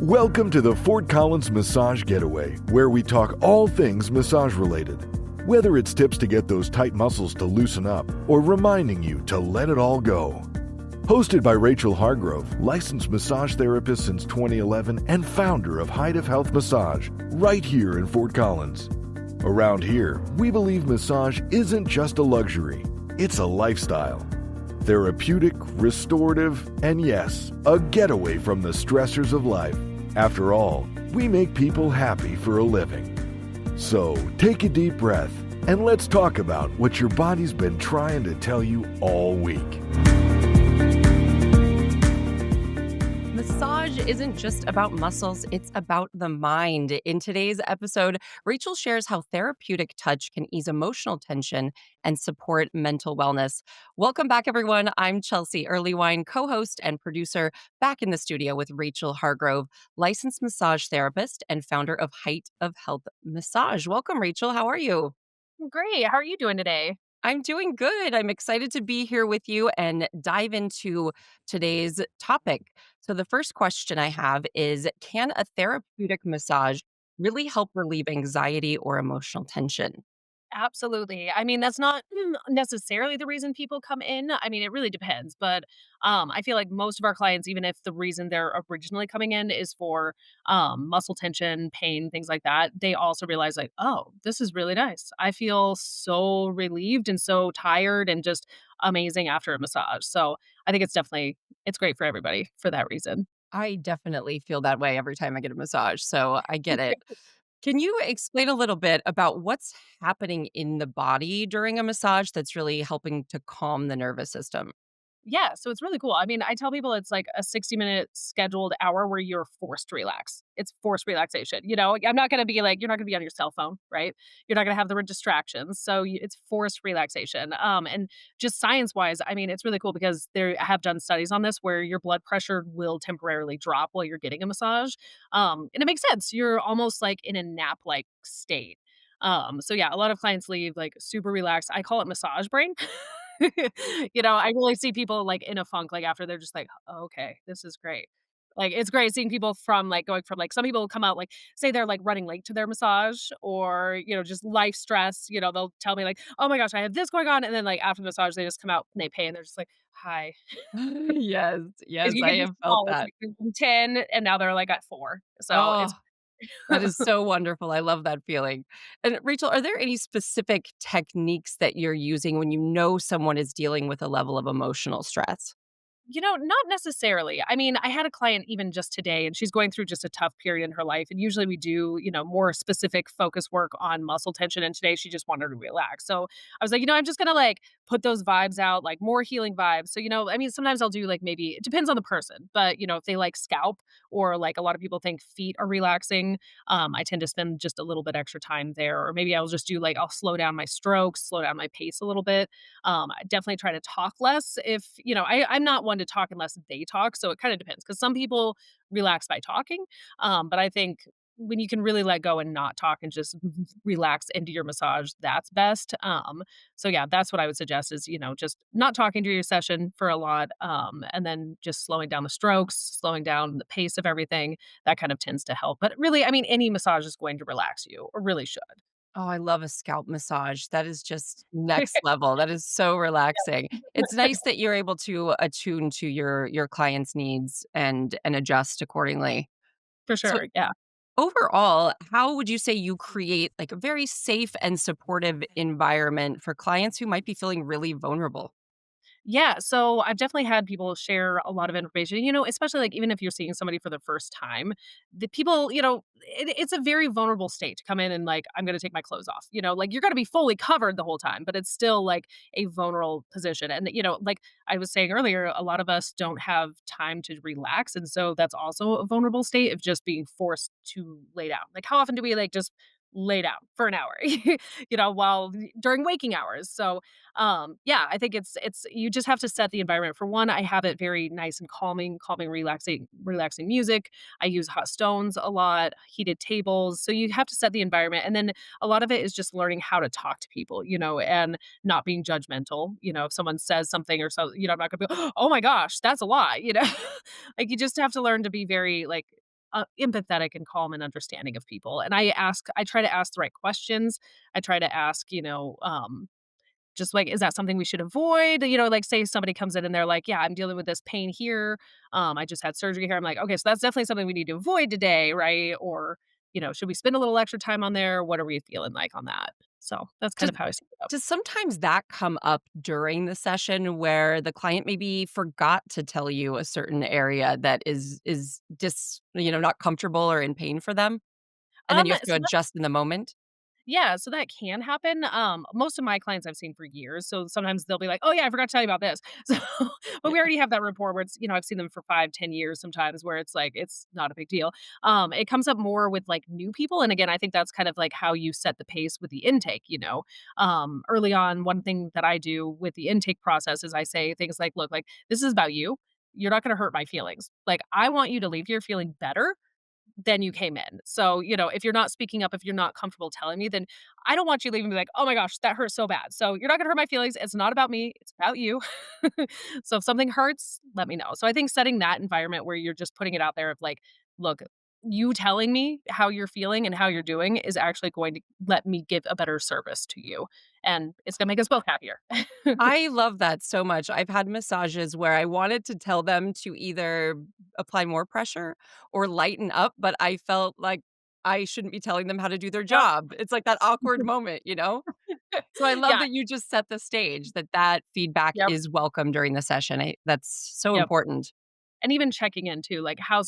Welcome to the Fort Collins Massage Getaway, where we talk all things massage related. Whether it's tips to get those tight muscles to loosen up or reminding you to let it all go. Hosted by Rachel Hargrove, licensed massage therapist since 2011 and founder of Height of Health Massage, right here in Fort Collins. Around here, we believe massage isn't just a luxury, it's a lifestyle. Therapeutic, restorative, and yes, a getaway from the stressors of life. After all, we make people happy for a living. So take a deep breath and let's talk about what your body's been trying to tell you all week. Massage isn't just about muscles, it's about the mind. In today's episode, Rachel shares how therapeutic touch can ease emotional tension and support mental wellness. Welcome back, everyone. I'm Chelsea Earlywine, co-host and producer, back in the studio with Rachel Hargrove, licensed massage therapist and founder of Height of Health Massage. Welcome, Rachel. How are you? Great. How are you doing today? I'm doing good. I'm excited to be here with you and dive into today's topic. So, the first question I have is, can a therapeutic massage really help relieve anxiety or emotional tension? Absolutely. I mean, that's not necessarily the reason people come in. I mean, it really depends, but I feel like most of our clients, even if the reason they're originally coming in is for muscle tension, pain, things like that, they also realize like, oh, this is really nice. I feel so relieved and so tired and just amazing after a massage. So I think it's great for everybody for that reason. I definitely feel that way every time I get a massage. So, I get it. Can you explain a little bit about what's happening in the body during a massage that's really helping to calm the nervous system? Yeah, so it's really cool. I mean, I tell people it's like a 60-minute scheduled hour where you're forced to relax. It's forced relaxation. I'm not going to be like, you're not going to be on your cell phone, right? You're not going to have the distractions. So it's forced relaxation. And just science wise, I mean, it's really cool because they have done studies on this where your blood pressure will temporarily drop while you're getting a massage. And it makes sense. You're almost like in a nap like state. So yeah, a lot of clients leave like super relaxed. I call it massage brain. I really see people, like, in a funk, like, after they're just like, "Oh, okay, this is great." Like, it's great seeing people from, like, going from, like some people come out, like, say they're, like, running late to their massage or, just life stress, they'll tell me, like, "Oh my gosh, I have this going on," and then, like, after the massage, they just come out and they pay, and they're just like, "Hi." Yes, If yes, you I get these have felt calls, that. like, from 10, and now they're, like, at 4. So, Oh, it's that is so wonderful. I love that feeling. And Rachel, are there any specific techniques that you're using when you know someone is dealing with a level of emotional stress? Not necessarily. I mean, I had a client even just today, and she's going through just a tough period in her life. And usually we do, more specific focus work on muscle tension. And today she just wanted to relax. So I was like, I'm just going to like put those vibes out, like more healing vibes. So, I mean, sometimes I'll do like maybe it depends on the person, but, if they like scalp or like a lot of people think feet are relaxing, I tend to spend just a little bit extra time there. Or maybe I'll just do like, I'll slow down my strokes, slow down my pace a little bit. I definitely try to talk less if, I'm not one to talk unless they talk. So it kind of depends because some people relax by talking. But I think when you can really let go and not talk and just relax into your massage, that's best. So yeah, that's what I would suggest is, just not talking to your session for a lot. And then just slowing down the strokes, slowing down the pace of everything. That kind of tends to help. But really, I mean, any massage is going to relax you or really should. Oh, I love a scalp massage. That is just next level. That is so relaxing. It's nice that you're able to attune to your client's needs and adjust accordingly. For So sure. Yeah. overall, how would you say you create like a very safe and supportive environment for clients who might be feeling really vulnerable? Yeah, so I've definitely had people share a lot of information, especially like even if you're seeing somebody for the first time, the people, it's a very vulnerable state to come in and like, I'm going to take my clothes off, like you're going to be fully covered the whole time, but it's still like a vulnerable position. And, like I was saying earlier, a lot of us don't have time to relax. And so that's also a vulnerable state of just being forced to lay down. Like, how often do we like just lay down for an hour, while during waking hours? So, yeah, I think it's you just have to set the environment. For one, I have it very nice and calming, relaxing music. I use hot stones a lot, heated tables. So you have to set the environment. And then a lot of it is just learning how to talk to people, and not being judgmental. If someone says something or so, I'm not gonna be, oh my gosh, that's a lie. Like you just have to learn to be very like empathetic and calm and understanding of people. And I try to ask the right questions. I try to ask, just like, is that something we should avoid? Like say somebody comes in and they're like, yeah, I'm dealing with this pain here. I just had surgery here. I'm like, okay, so that's definitely something we need to avoid today, right? Or, should we spend a little extra time on there? What are we feeling like on that? So that's kind Does of how I set it up. does sometimes that come up during the session where the client maybe forgot to tell you a certain area that is not comfortable or in pain for them, and then you have to So adjust in the moment? Yeah, so that can happen. Most of my clients I've seen for years, so sometimes they'll be like, "Oh yeah, I forgot to tell you about this." So, but we already have that rapport where I've seen them for 5, 10 years sometimes where it's like it's not a big deal. It comes up more with like new people, and again, I think that's kind of like how you set the pace with the intake. Early on, one thing that I do with the intake process is I say things like, "Look, like this is about you. You're not going to hurt my feelings. Like I want you to leave here feeling better than you came in. So, if you're not speaking up, if you're not comfortable telling me, then I don't want you leaving me like, oh my gosh, that hurts so bad. So you're not gonna hurt my feelings. It's not about me, it's about you. So if something hurts, let me know. So I think setting that environment where you're just putting it out there of like, look, you telling me how you're feeling and how you're doing is actually going to let me give a better service to you. And it's gonna make us both happier. I love that so much. I've had massages where I wanted to tell them to either apply more pressure or lighten up, but I felt like I shouldn't be telling them how to do their Yep. job. It's like that awkward moment, you know? So I love Yeah. that you just set the stage, that feedback Yep. is welcome during the session. That's so Yep. important. And even checking in too, like, I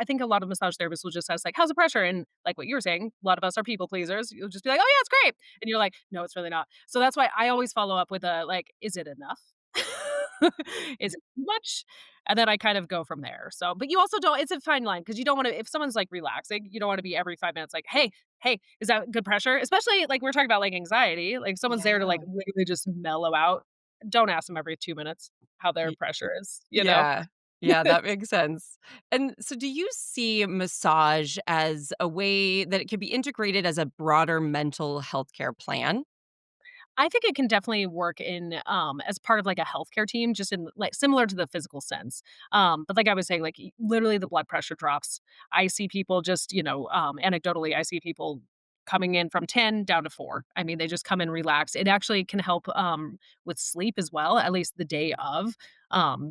think a lot of massage therapists will just ask, like, "How's the pressure?" And like what you were saying, a lot of us are people pleasers. You'll just be like, "Oh, yeah, it's great." And you're like, "No, it's really not." So that's why I always follow up with a, like, "Is it enough?" Is it too much? And then I kind of go from there. So, but you also don't it's a fine line because you don't wanna if someone's, like, relaxing, you don't wanna be every 5 minutes like, "Hey, hey, is that good pressure?" Especially, like, we're talking about, like, anxiety, like, someone's there to, like, Yeah. literally just mellow out. Don't ask them every 2 minutes how their Y pressure is? yeah. Yeah, that makes sense. And so do you see massage as a way that it can be integrated as a broader mental health care plan? I think it can definitely work in, as part of, like, a healthcare team, just in, like similar to the physical sense. But like I was saying, like, literally the blood pressure drops. I see people just, anecdotally, I see people coming in from 10 down to 4. I mean, they just come in relaxed. It actually can help, with sleep as well, at least the day of,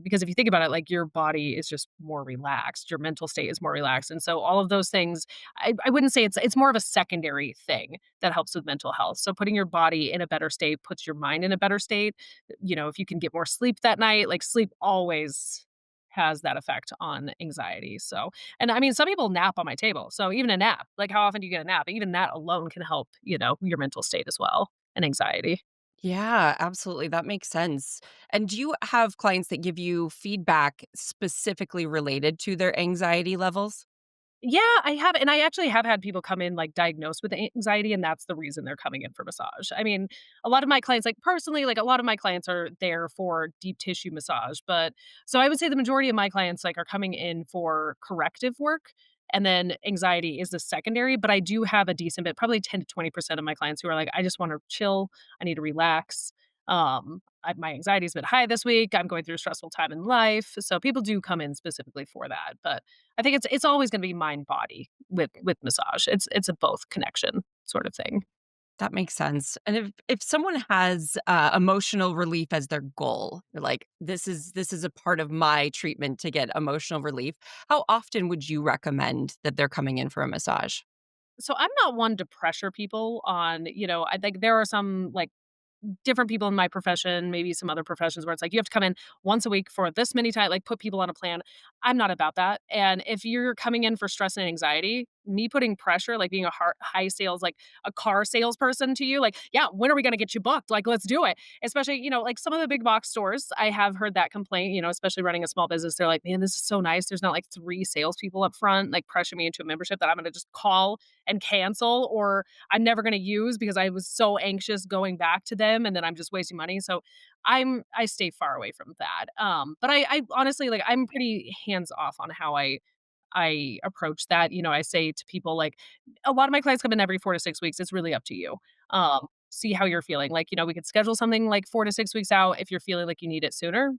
because if you think about it, like, your body is just more relaxed, your mental state is more relaxed, and so all of those things, I wouldn't say it's more of a secondary thing that helps with mental health. So putting your body in a better state puts your mind in a better state. If you can get more sleep that night, like sleep always has that effect on anxiety. So, and I mean, some people nap on my table. So even a nap, like how often do you get a nap? Even that alone can help, your mental state as well and anxiety. Yeah, absolutely. That makes sense. And do you have clients that give you feedback specifically related to their anxiety levels? Yeah, I have, and I actually have had people come in, like, diagnosed with anxiety, and that's the reason they're coming in for massage. I mean, a lot of my clients, like, personally, like, a lot of my clients are there for deep tissue massage, but so I would say the majority of my clients, like, are coming in for corrective work, and then anxiety is the secondary, but I do have a decent bit, probably 10 to 20% of my clients who are like, "I just wanna chill, I need to relax, my anxiety's been high this week, I'm going through a stressful time in life," so people do come in specifically for that, but I think it's always gonna be mind body with massage. It's a both connection sort of thing. That makes sense. And if someone has emotional relief as their goal, they're like this is a part of my treatment to get emotional relief. How often would you recommend that they're coming in for a massage? So I'm not one to pressure people on, I think there are some, like, different people in my profession, maybe some other professions where it's like you have to come in once a week for this many times, like put people on a plan. I'm not about that. And if you're coming in for stress and anxiety, me putting pressure, like being a high sales, like a car salesperson to you, like, yeah, when are we going to get you booked? Like, let's do it. Especially, like some of the big box stores, I have heard that complaint, especially running a small business. They're like, man, this is so nice. There's not like 3 salespeople up front, like pressure me into a membership that I'm going to just call and cancel, or I'm never gonna use because I was so anxious going back to them and then I'm just wasting money. So I stay far away from that. But I honestly, like, I'm pretty hands off on how I approach that. I say to people, like, a lot of my clients come in every 4 to 6 weeks. It's really up to you. See how you're feeling. Like, we could schedule something like 4 to 6 weeks out. If you're feeling like you need it sooner,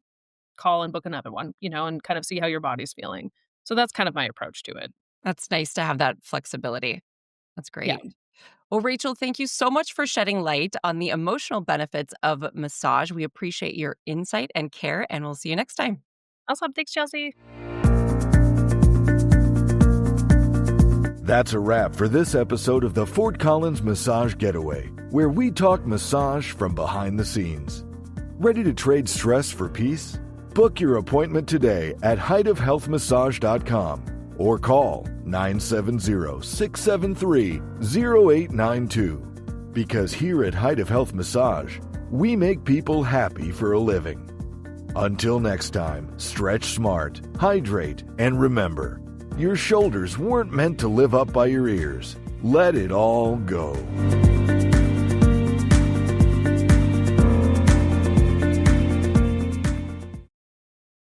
call and book another one, and kind of see how your body's feeling. So that's kind of my approach to it. That's nice to have that flexibility. That's Yeah. great. Well, Rachel, thank you so much for shedding light on the emotional benefits of massage. We appreciate your insight and care, and we'll see you next time. Awesome. Thanks, Chelsea. That's a wrap for this episode of the Fort Collins Massage Getaway, where we talk massage from behind the scenes. Ready to trade stress for peace? Book your appointment today at heightofhealthmassage.com or call 970-673-0892. Because here at Height of Health Massage, we make people happy for a living. Until next time, stretch smart, hydrate, and remember, your shoulders weren't meant to live up by your ears. Let it all go.